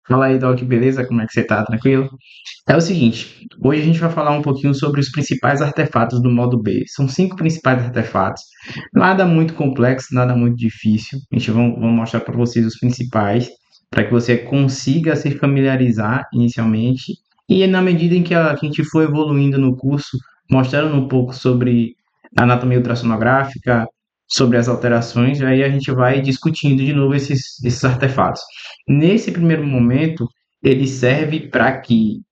Fala aí, Doc, beleza? Como é que você tá? Tranquilo? É o seguinte, hoje a gente vai falar um pouquinho sobre os principais artefatos do modo B. São 5 principais artefatos. Nada muito complexo, nada muito difícil. A gente vai mostrar para vocês os principais, para que você consiga se familiarizar inicialmente. E na medida em que a gente for evoluindo no curso, mostrando um pouco sobre anatomia ultrassonográfica, sobre as alterações, aí a gente vai discutindo de novo esses artefatos. Nesse primeiro momento, ele serve para que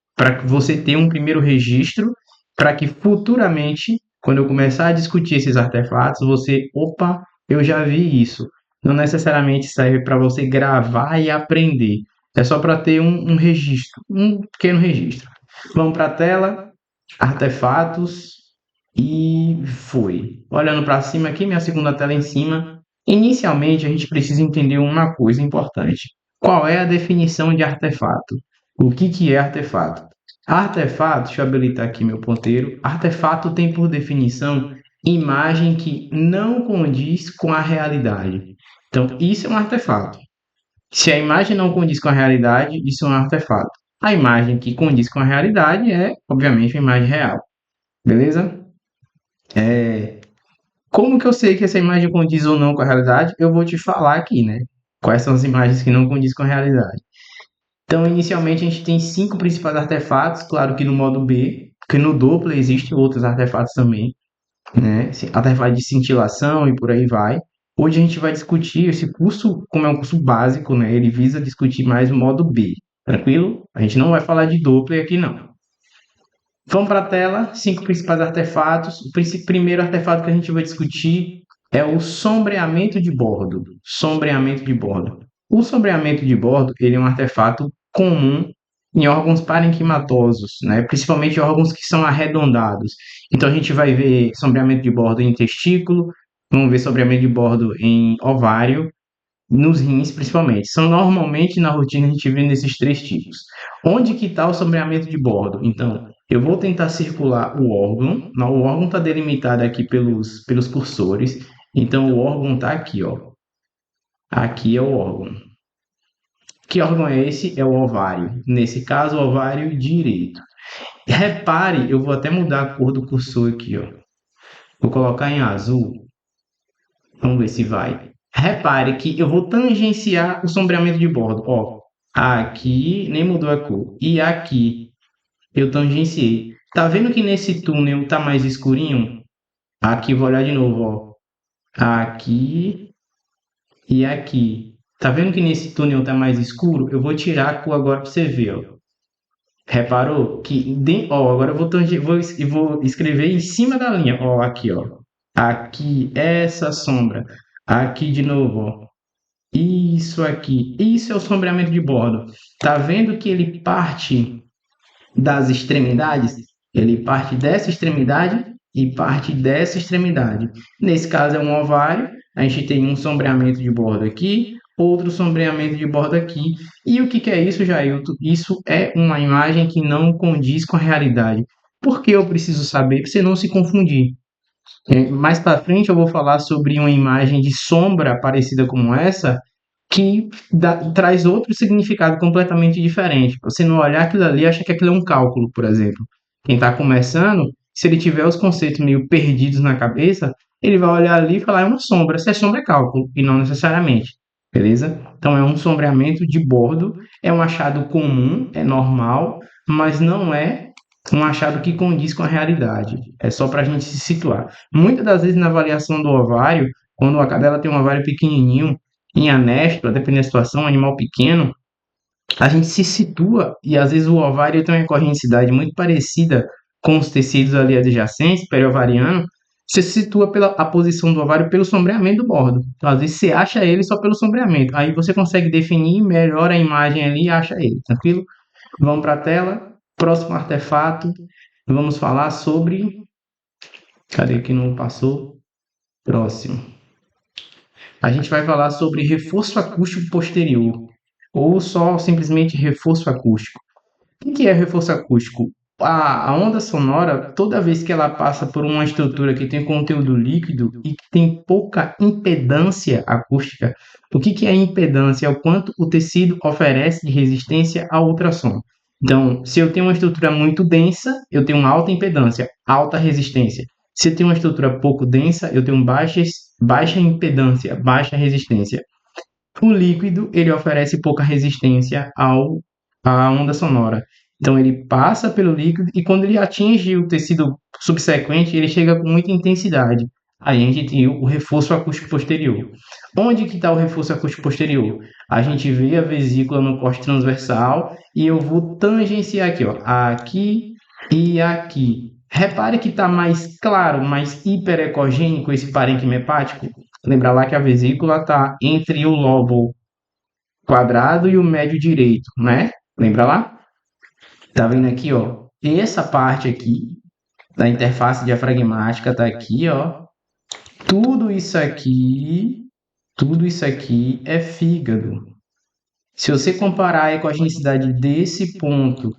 você tenha um primeiro registro, para que futuramente, quando eu começar a discutir esses artefatos, você, opa, eu já vi isso. Não necessariamente serve para você gravar e aprender. É só para ter um registro, um pequeno registro. Vamos para a tela, artefatos e foi. Olhando para cima aqui, minha segunda tela em cima. Inicialmente, a gente precisa entender uma coisa importante. Qual é a definição de artefato? O que é artefato? Artefato, deixa eu habilitar aqui meu ponteiro. Artefato tem por definição imagem que não condiz com a realidade. Então, isso é um artefato. Se a imagem não condiz com a realidade, isso é um artefato. A imagem que condiz com a realidade é, obviamente, uma imagem real. Beleza? Como que eu sei que essa imagem condiz ou não com a realidade? Eu vou te falar aqui, né? Quais são as imagens que não condizem com a realidade. Então, inicialmente, a gente tem 5 principais artefatos, claro que no modo B, porque no Doppler existem outros artefatos também, né? Artefatos de cintilação e por aí vai. Hoje a gente vai discutir esse curso, como é um curso básico, né? Ele visa discutir mais o modo B, tranquilo? A gente não vai falar de Doppler aqui, não. Vamos para a tela, 5 principais artefatos. O primeiro artefato que a gente vai discutir é o sombreamento de bordo. Sombreamento de bordo. O sombreamento de bordo ele é um artefato comum em órgãos parenquimatosos, né? Principalmente órgãos que são arredondados. Então a gente vai ver sombreamento de bordo em testículo, vamos ver sombreamento de bordo em ovário, nos rins principalmente. São normalmente na rotina a gente vê nesses 3 tipos. Onde que está o sombreamento de bordo? Então, eu vou tentar circular o órgão. Não, o órgão está delimitado aqui pelos cursores. Então, o órgão está aqui, ó. Aqui é o órgão. Que órgão é esse? É o ovário. Nesse caso, o ovário direito. Repare, eu vou até mudar a cor do cursor aqui, ó. Vou colocar em azul. Vamos ver se vai. Repare que eu vou tangenciar o sombreamento de bordo. Ó, aqui nem mudou a cor. E aqui eu tangenciei. Tá vendo que nesse túnel tá mais escurinho? Aqui vou olhar de novo, ó. Aqui e aqui. Tá vendo que nesse túnel tá mais escuro? Eu vou tirar a cor agora para você ver, ó. Reparou que ó, agora eu vou escrever em cima da linha, ó, aqui, ó. Aqui essa sombra. Aqui de novo, ó. Isso aqui, isso é o sombreamento de bordo. Tá vendo que ele parte das extremidades? Ele parte dessa extremidade e parte dessa extremidade. Nesse caso é um ovário, a gente tem um sombreamento de bordo aqui, outro sombreamento de bordo aqui. E o que que é isso, Jailton? Isso é uma imagem que não condiz com a realidade. Por que eu preciso saber? Para você não se confundir. Mais para frente eu vou falar sobre uma imagem de sombra parecida como essa, que traz outro significado completamente diferente. Você não olhar aquilo ali acha que aquilo é um cálculo, por exemplo. Quem está começando, se ele tiver os conceitos meio perdidos na cabeça, ele vai olhar ali e falar é uma sombra. Se é sombra é cálculo, e não necessariamente. Beleza? Então é um sombreamento de bordo, é um achado comum, é normal, mas não é um achado que condiz com a realidade. É só para a gente se situar. Muitas das vezes na avaliação do ovário, quando a cadela tem um ovário pequenininho, em anéstula, dependendo da situação, um animal pequeno, a gente se situa e às vezes o ovário tem uma correnticidade muito parecida com os tecidos ali adjacentes, periovariano, você se situa pela a posição do ovário pelo sombreamento do bordo. Então, às vezes você acha ele só pelo sombreamento. Aí você consegue definir melhor a imagem ali e acha ele, tranquilo? Vamos para a tela. Próximo artefato, vamos falar sobre. Cadê que não passou? Próximo. A gente vai falar sobre reforço acústico posterior, ou só simplesmente reforço acústico. O que é reforço acústico? a onda sonora, toda vez que ela passa por uma estrutura que tem conteúdo líquido e que tem pouca impedância acústica, o que é impedância? É o quanto o tecido oferece de resistência ao ultrassom. Então, se eu tenho uma estrutura muito densa, eu tenho uma alta impedância, alta resistência. Se eu tenho uma estrutura pouco densa, eu tenho baixa impedância, baixa resistência. O líquido, ele oferece pouca resistência à onda sonora. Então, ele passa pelo líquido e quando ele atinge o tecido subsequente, ele chega com muita intensidade. Aí a gente tem o reforço acústico posterior. Onde que está o reforço acústico posterior? A gente vê a vesícula no corte transversal e eu vou tangenciar aqui, ó, aqui e aqui. Repare que está mais claro, mais hiperecogênico esse parênquima hepático. Lembra lá que a vesícula está entre o lobo quadrado e o médio direito, né? Lembra lá? Tá vendo aqui, ó? Essa parte aqui da interface diafragmática tá aqui, ó. Tudo isso aqui, tudo isso aqui é fígado. Se você comparar a ecogenicidade desse ponto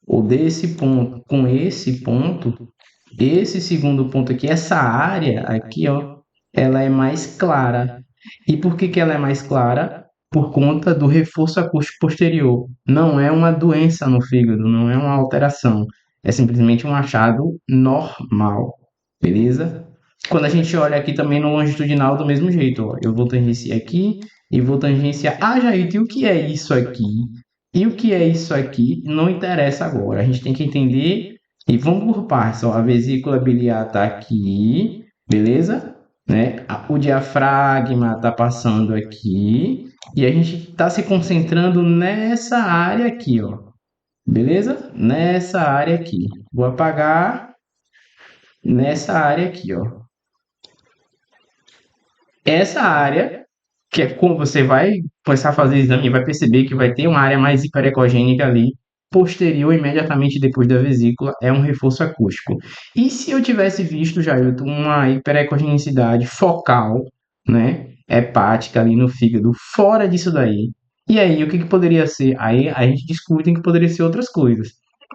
ou desse ponto com esse ponto, esse segundo ponto aqui, essa área aqui, ó, ela é mais clara. E por que que ela é mais clara? Por conta do reforço acústico posterior. Não é uma doença no fígado, não é uma alteração. É simplesmente um achado normal. Beleza? Quando a gente olha aqui também no longitudinal, do mesmo jeito, ó, eu vou tangenciar aqui e vou tangenciar. Ah, Jair, e o que é isso aqui? E o que é isso aqui? Não interessa agora. A gente tem que entender e vamos por partes. Ó. A vesícula biliar está aqui, beleza? Né? O diafragma está passando aqui e a gente está se concentrando nessa área aqui, ó. Beleza? Nessa área aqui. Vou apagar nessa área aqui, ó. Essa área, que é como você vai começar a fazer o exame e vai perceber que vai ter uma área mais hiperecogênica ali, posterior, imediatamente depois da vesícula, é um reforço acústico. E se eu tivesse visto, Jailton, uma hiperecogenicidade focal, né, hepática ali no fígado, fora disso daí, e aí, o que poderia ser? Aí a gente discute que poderia ser outras coisas.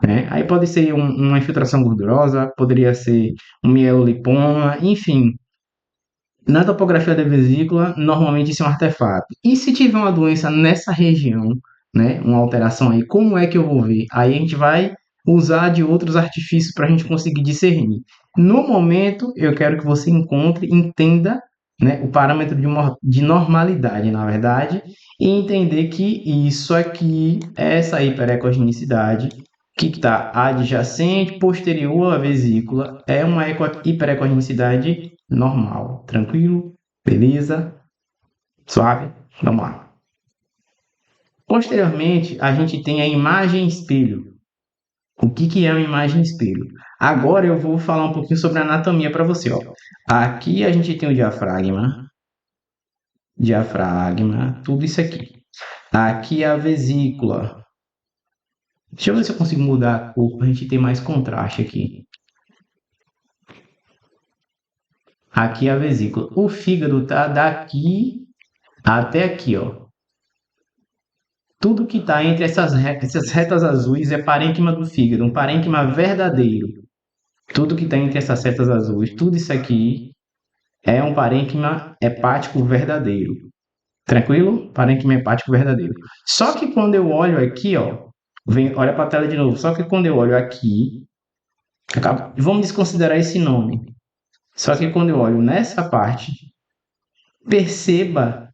Né? Aí pode ser uma infiltração gordurosa, poderia ser um mielolipoma, enfim, na topografia da vesícula, normalmente isso é um artefato. E se tiver uma doença nessa região, né, uma alteração aí, como é que eu vou ver? Aí a gente vai usar de outros artifícios para a gente conseguir discernir. No momento, eu quero que você encontre, entenda, né, o parâmetro de normalidade, na verdade, e entender que isso aqui, essa hiperecogenicidade, que está adjacente, posterior à vesícula, é uma hiperecogenicidade normal. Tranquilo? Beleza? Suave? Vamos lá. Posteriormente, a gente tem a imagem espelho. O que é uma imagem espelho? Agora eu vou falar um pouquinho sobre a anatomia para você. Ó. Aqui a gente tem o diafragma, tudo isso aqui. Aqui é a vesícula. Deixa eu ver se eu consigo mudar a cor para a gente ter mais contraste aqui. Aqui é a vesícula. O fígado tá daqui até aqui, ó. Tudo que está entre essas retas azuis é parênquima do fígado, um parênquima verdadeiro. Tudo que está entre essas retas azuis, tudo isso aqui é um parênquima hepático verdadeiro. Tranquilo? Parênquima hepático verdadeiro. Só que quando eu olho aqui, ó, olha para a tela de novo. Só que quando eu olho aqui, vamos desconsiderar esse nome. Só que quando eu olho nessa parte, perceba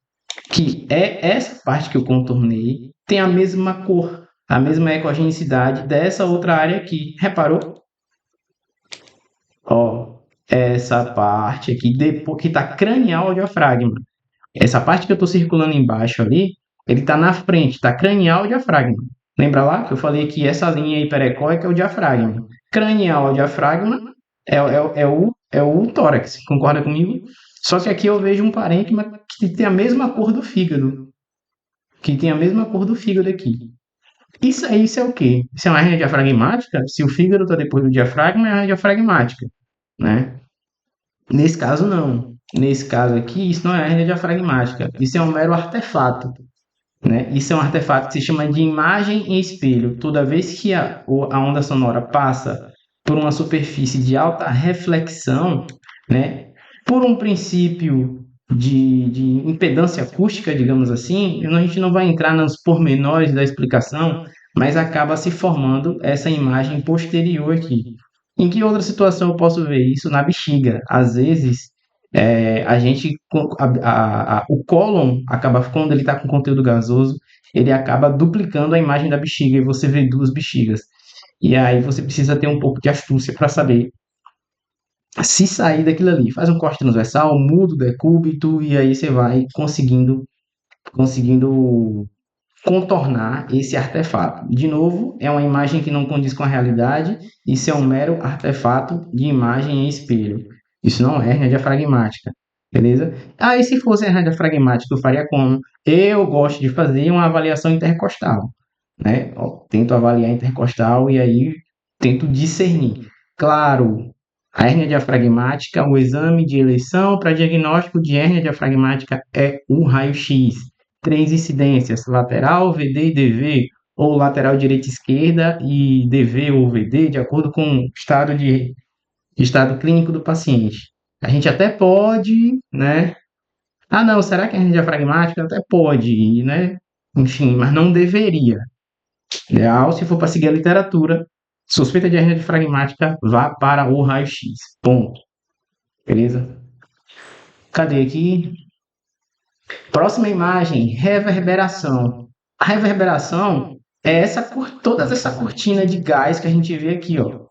que é essa parte que eu contornei tem a mesma cor, a mesma ecogenicidade dessa outra área aqui. Reparou? Ó, essa parte aqui depois que está cranial ao diafragma. Essa parte que eu estou circulando embaixo ali, ele está na frente, está cranial ao diafragma. Lembra lá que eu falei que essa linha hiperecóica é o diafragma. Cranial ao diafragma é o tórax, concorda comigo? Só que aqui eu vejo um parênquima que tem a mesma cor do fígado. Que tem a mesma cor do fígado aqui. Isso é o quê? Isso é uma hernia diafragmática? Se o fígado está depois do diafragma, é uma hernia diafragmática, né? Nesse caso, não. Nesse caso aqui, isso não é hernia diafragmática. Isso é um mero artefato. né? Isso é um artefato que se chama de imagem em espelho. Toda vez que a onda sonora passa por uma superfície de alta reflexão, né? Por um princípio de impedância acústica, digamos assim, a gente não vai entrar nos pormenores da explicação, mas acaba se formando essa imagem posterior aqui. Em que outra situação eu posso ver isso? Na bexiga. Às vezes, a gente, o cólon acaba, quando ele está com conteúdo gasoso, ele acaba duplicando a imagem da bexiga e você vê duas bexigas. E aí você precisa ter um pouco de astúcia para saber se sair daquilo ali. Faz um corte transversal, muda o decúbito e aí você vai conseguindo contornar esse artefato. De novo, é uma imagem que não condiz com a realidade, isso é um mero artefato de imagem em espelho. Isso não é hérnia diafragmática, beleza? Aí, se fosse hérnia diafragmática, eu faria como? Eu gosto de fazer uma avaliação intercostal, né? Tento avaliar intercostal e aí tento discernir. Claro, a hérnia diafragmática, o exame de eleição para diagnóstico de hérnia diafragmática é o raio-x. Três incidências, lateral, VD e DV, ou lateral direita e esquerda e DV ou VD, de acordo com o estado clínico do paciente. A gente até pode, né? Ah, não, será que é hernia diafragmática? Até pode, né? Enfim, mas não deveria. Ideal, se for para seguir a literatura, suspeita de hernia diafragmática, vá para o raio-x. Ponto. Beleza? Cadê aqui? Próxima imagem, reverberação. A reverberação é toda essa cortina de gás que a gente vê aqui, ó.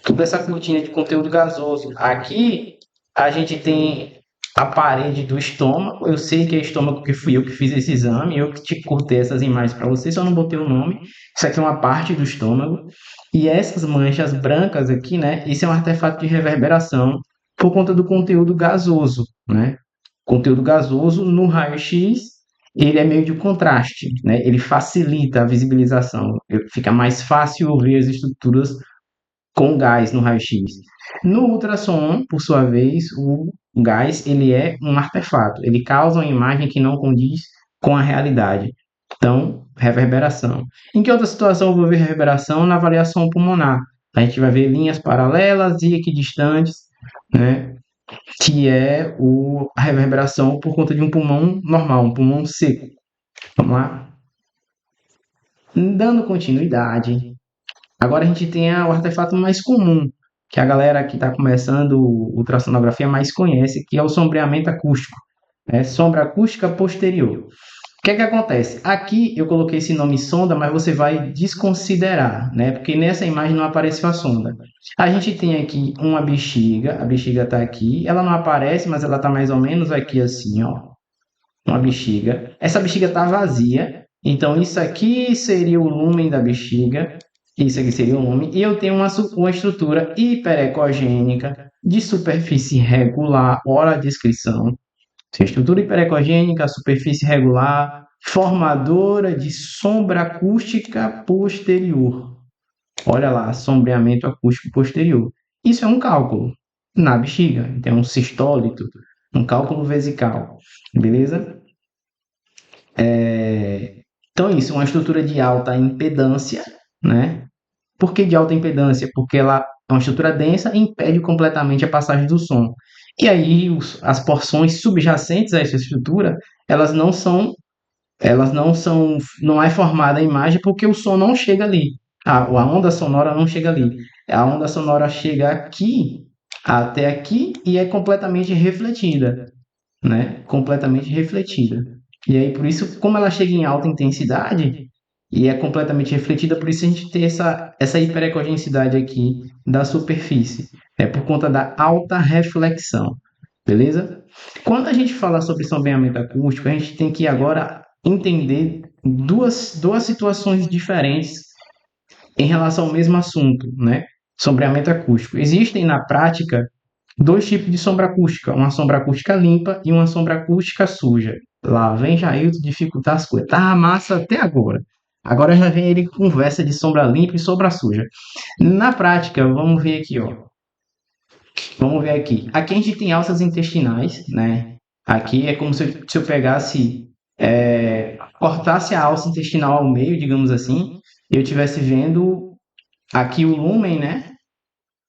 Toda essa cortina de conteúdo gasoso. Aqui a gente tem a parede do estômago. Eu sei que é estômago que fui eu que fiz esse exame, eu que te cortei essas imagens para você, só não botei o nome. Isso aqui é uma parte do estômago. E essas manchas brancas aqui, né? Isso é um artefato de reverberação por conta do conteúdo gasoso, né? Conteúdo gasoso no raio-x, ele é meio de contraste, né? Ele facilita a visibilização, fica mais fácil ver as estruturas com gás no raio-x. No ultrassom, por sua vez, o gás ele é um artefato, ele causa uma imagem que não condiz com a realidade. Então, reverberação. Em que outra situação eu vou ver reverberação? Na avaliação pulmonar. A gente vai ver linhas paralelas e equidistantes, né? Que é a reverberação por conta de um pulmão normal, um pulmão seco. Vamos lá? Dando continuidade, agora a gente tem o artefato mais comum, que a galera que está começando ultrassonografia mais conhece, que é o sombreamento acústico, né? Sombra acústica posterior. O que é que acontece? Aqui eu coloquei esse nome sonda, mas você vai desconsiderar, né? Porque nessa imagem não apareceu a sonda. A gente tem aqui uma bexiga, a bexiga está aqui, ela não aparece, mas ela está mais ou menos aqui assim, ó. Uma bexiga. Essa bexiga está vazia, então isso aqui seria o lumen da bexiga, isso aqui seria o lumen, e eu tenho uma estrutura hiperecogênica de superfície regular, olha a descrição. Estrutura hiperecogênica, superfície regular, formadora de sombra acústica posterior. Olha lá, sombreamento acústico posterior. Isso é um cálculo na bexiga, então um sistólito, um cálculo vesical, beleza? Então isso, uma estrutura de alta impedância, né? Por que de alta impedância? Porque ela é uma estrutura densa e impede completamente a passagem do som. E aí as porções subjacentes a essa estrutura, não é formada a imagem porque o som não chega ali. A onda sonora não chega ali. A onda sonora chega aqui, até aqui, e é completamente refletida, né? Completamente refletida. E aí, por isso, como ela chega em alta intensidade e é completamente refletida, por isso a gente tem essa hiperecogenicidade aqui da superfície, é por conta da alta reflexão, beleza? Quando a gente fala sobre sombreamento acústico, a gente tem que agora entender duas situações diferentes em relação ao mesmo assunto, né? Sombreamento acústico. Existem na prática dois tipos de sombra acústica, uma sombra acústica limpa e uma sombra acústica suja. Lá vem Jailton dificultar as coisas. Tá massa até agora. Agora já vem ele com conversa de sombra limpa e sombra suja. Na prática, vamos ver aqui, ó. Vamos ver aqui. Aqui a gente tem alças intestinais, né? Aqui é como se eu pegasse cortasse a alça intestinal ao meio, digamos assim, eu estivesse vendo aqui o lúmen, né?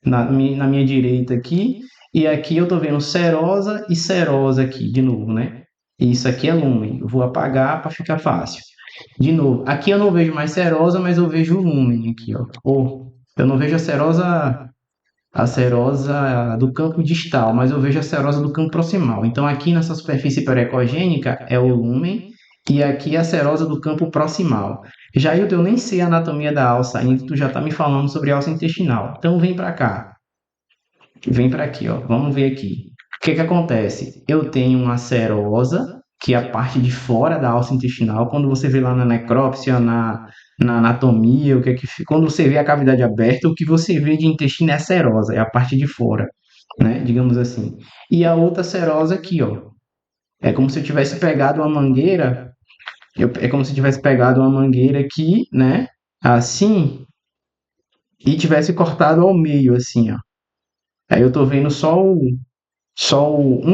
Na minha direita aqui, e aqui eu estou vendo serosa e serosa aqui, de novo, né? E isso aqui é lúmen. Eu vou apagar para ficar fácil. De novo, aqui eu não vejo mais serosa, mas eu vejo o lúmen aqui, ó. Ou eu não vejo a serosa do campo distal, mas eu vejo a serosa do campo proximal. Então aqui nessa superfície perecogênica é o lúmen e aqui a serosa do campo proximal. Já eu nem sei a anatomia da alça ainda, tu já está me falando sobre a alça intestinal. Então vem para cá. Vem para aqui, ó. Vamos ver aqui. O que que acontece? Eu tenho uma serosa, que é a parte de fora da alça intestinal. Quando você vê lá na necrópsia, na anatomia, quando você vê a cavidade aberta, o que você vê de intestino é a serosa, é a parte de fora, né? Digamos assim. E a outra serosa aqui, ó. É como se eu tivesse pegado uma mangueira, é como se eu tivesse pegado uma mangueira aqui, né? Assim, e tivesse cortado ao meio, assim, ó. Aí eu tô vendo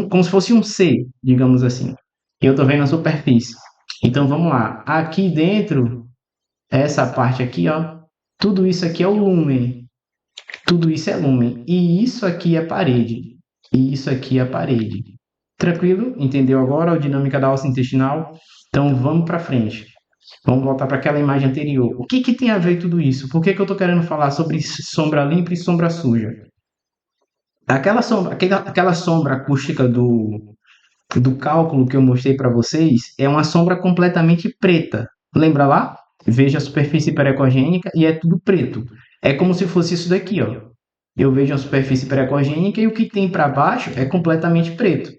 como se fosse um C, digamos assim. Eu estou vendo a superfície. Então vamos lá. Aqui dentro, essa parte aqui, ó, tudo isso aqui é o lúmen. Tudo isso é lúmen. E isso aqui é parede. E isso aqui é a parede. Tranquilo? Entendeu agora a dinâmica da alça intestinal? Então vamos para frente. Vamos voltar para aquela imagem anterior. O que tem a ver tudo isso? Por que eu estou querendo falar sobre sombra limpa e sombra suja? Aquela sombra acústica do cálculo que eu mostrei para vocês é uma sombra completamente preta. Lembra lá? Veja a superfície perecogênica e é tudo preto. É como se fosse isso daqui, ó. Eu vejo a superfície perecogênica e o que tem para baixo é completamente preto.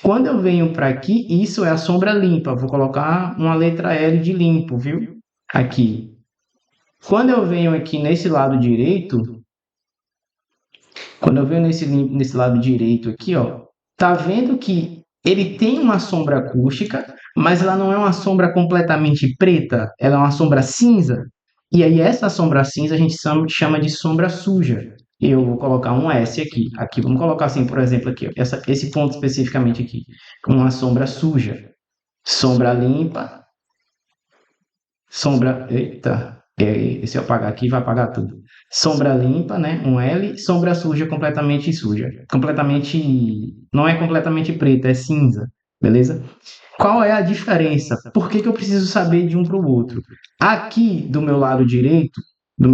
Quando eu venho para aqui, isso é a sombra limpa. Vou colocar uma letra L de limpo, viu? Aqui. Quando eu venho aqui nesse lado direito, quando eu venho nesse lado direito aqui, ó, tá vendo que ele tem uma sombra acústica, mas ela não é uma sombra completamente preta, ela é uma sombra cinza. E aí essa sombra cinza a gente chama de sombra suja. Eu vou colocar um S aqui. Aqui vamos colocar assim, por exemplo, aqui, ó, esse ponto especificamente aqui, uma sombra suja. Sombra limpa, sombra, eita, se eu apagar aqui vai apagar tudo. Sombra limpa, né? Um L, sombra suja, completamente suja. Completamente, não é completamente preta, é cinza, beleza? Qual é a diferença? Por que eu preciso saber de um para o outro? Aqui do meu lado direito não,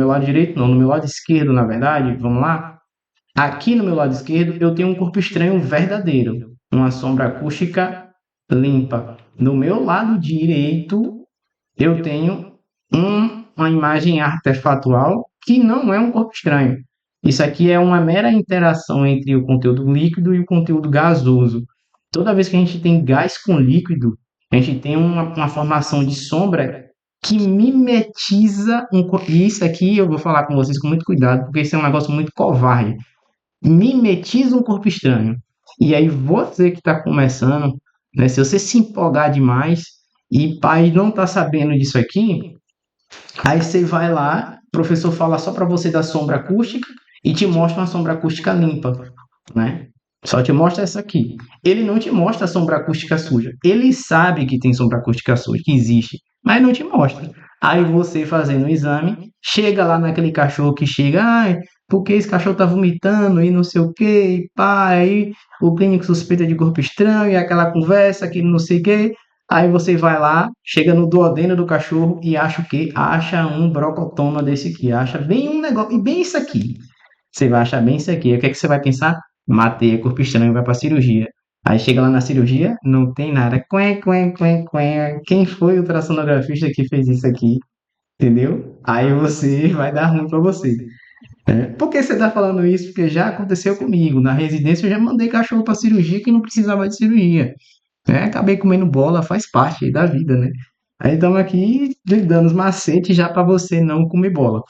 do meu lado esquerdo, na verdade, vamos lá? Aqui no meu lado esquerdo eu tenho um corpo estranho verdadeiro, uma sombra acústica limpa. No meu lado direito eu tenho uma imagem artefatual que não é um corpo estranho. Isso aqui é uma mera interação entre o conteúdo líquido e o conteúdo gasoso. Toda vez que a gente tem gás com líquido, a gente tem uma formação de sombra que mimetiza e isso aqui eu vou falar com vocês com muito cuidado, porque isso é um negócio muito covarde. Mimetiza um corpo estranho. E aí você que está começando, né, se você se empolgar demais e pai não está sabendo disso aqui, aí você vai lá, o professor fala só para você da sombra acústica e te mostra uma sombra acústica limpa, né? Só te mostra essa aqui. Ele não te mostra a sombra acústica suja. Ele sabe que tem sombra acústica suja, que existe, mas não te mostra. Aí você fazendo o exame, chega lá naquele cachorro que chega, ai, porque esse cachorro tá vomitando e não sei o que, e pá, aí o clínico suspeita de corpo estranho e aquela conversa que não sei o que. Aí você vai lá, chega no duodeno do cachorro e acha o quê? Acha um brocotoma desse aqui, acha bem um negócio, e bem isso aqui. Você vai achar bem isso aqui. O que é que você vai pensar? Matei, corpo estranho, vai pra cirurgia. Aí chega lá na cirurgia, não tem nada. Quen, quen, quen, quen. Quem foi o ultrassonografista que fez isso aqui? Entendeu? Aí você vai dar ruim pra você. Né? Por que você tá falando isso? Porque já aconteceu comigo. Na residência eu já mandei cachorro pra cirurgia que não precisava de cirurgia. Acabei comendo bola, faz parte da vida, né? Aí estamos aqui dando os macetes já para você não comer bola.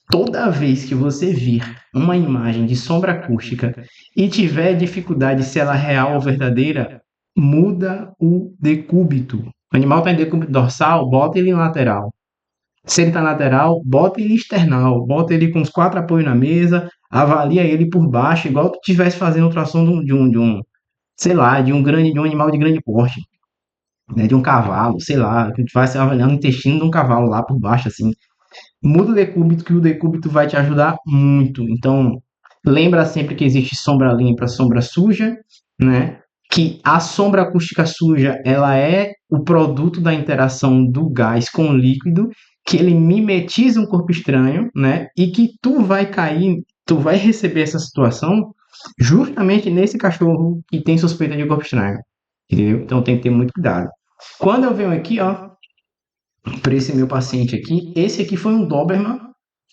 Toda vez que você vir uma imagem de sombra acústica e tiver dificuldade se ela é real ou verdadeira, muda o decúbito. O animal está em decúbito dorsal, bota ele em lateral. Se ele está lateral, bota ele external, bota ele com os 4 apoios na mesa, avalia ele por baixo, igual tu estivesse fazendo ultrassom sei lá, de um animal de grande porte. né, de um cavalo, sei lá, que vai ser avaliando o intestino de um cavalo lá por baixo, assim. Muda o decúbito, que o decúbito vai te ajudar muito. Então, lembra sempre que existe sombra limpa, sombra suja, né? Que a sombra acústica suja, ela é o produto da interação do gás com o líquido, que ele mimetiza um corpo estranho, né? E que tu vai cair, tu vai receber essa situação justamente nesse cachorro que tem suspeita de corpo estranho, entendeu? Então tem que ter muito cuidado. Quando eu venho aqui, ó, para esse meu paciente aqui, esse aqui foi um Doberman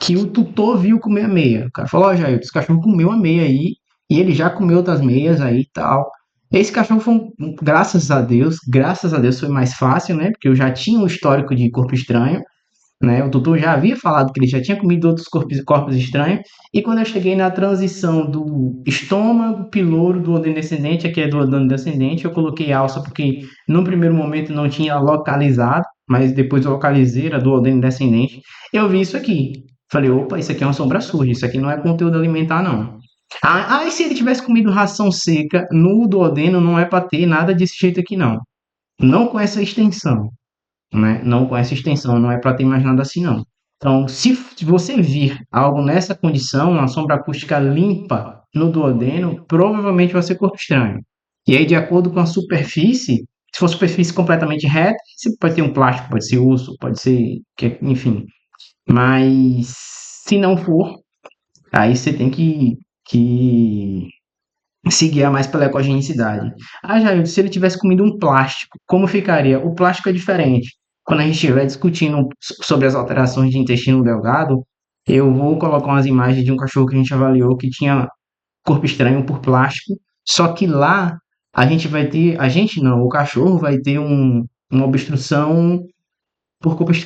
que o tutor viu comer a meia. O cara falou, ó, Jair, esse cachorro comeu a meia aí, e ele já comeu outras meias aí e tal. Esse cachorro foi, graças a Deus foi mais fácil, né? Porque eu já tinha um histórico de corpo estranho, né? O doutor já havia falado que ele já tinha comido outros corpos estranhos, e quando eu cheguei na transição do estômago, piloro, do duodeno descendente, aqui é do duodeno descendente, eu coloquei alça porque no primeiro momento não tinha localizado, mas depois eu localizei, era do duodeno descendente, eu vi isso aqui. Falei, opa, isso aqui é uma sombra suja, isso aqui não é conteúdo alimentar, não. E se ele tivesse comido ração seca no duodeno, não é para ter nada desse jeito aqui, não. Não com essa extensão, né? Não com essa extensão, não é para ter mais nada assim, não. Então, se você vir algo nessa condição, uma sombra acústica limpa no duodeno, provavelmente vai ser corpo estranho. E aí, de acordo com a superfície, se for superfície completamente reta, você pode ter um plástico, pode ser osso, pode ser, enfim. Mas se não for, aí você tem que se guiar mais pela ecogenicidade. Jair, se ele tivesse comido um plástico, como ficaria? O plástico é diferente. Quando a gente estiver discutindo sobre as alterações de intestino delgado, eu vou colocar umas imagens de um cachorro que a gente avaliou que tinha corpo estranho por plástico, só que lá a gente não, o cachorro vai ter uma obstrução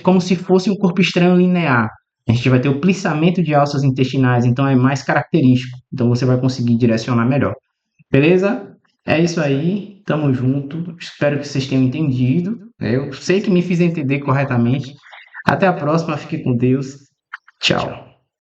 como se fosse um corpo estranho linear. A gente vai ter o plissamento de alças intestinais, então é mais característico. Então você vai conseguir direcionar melhor. Beleza? É isso aí. Tamo junto. Espero que vocês tenham entendido. Eu sei que me fiz entender corretamente. Até a próxima. Fique com Deus. Tchau.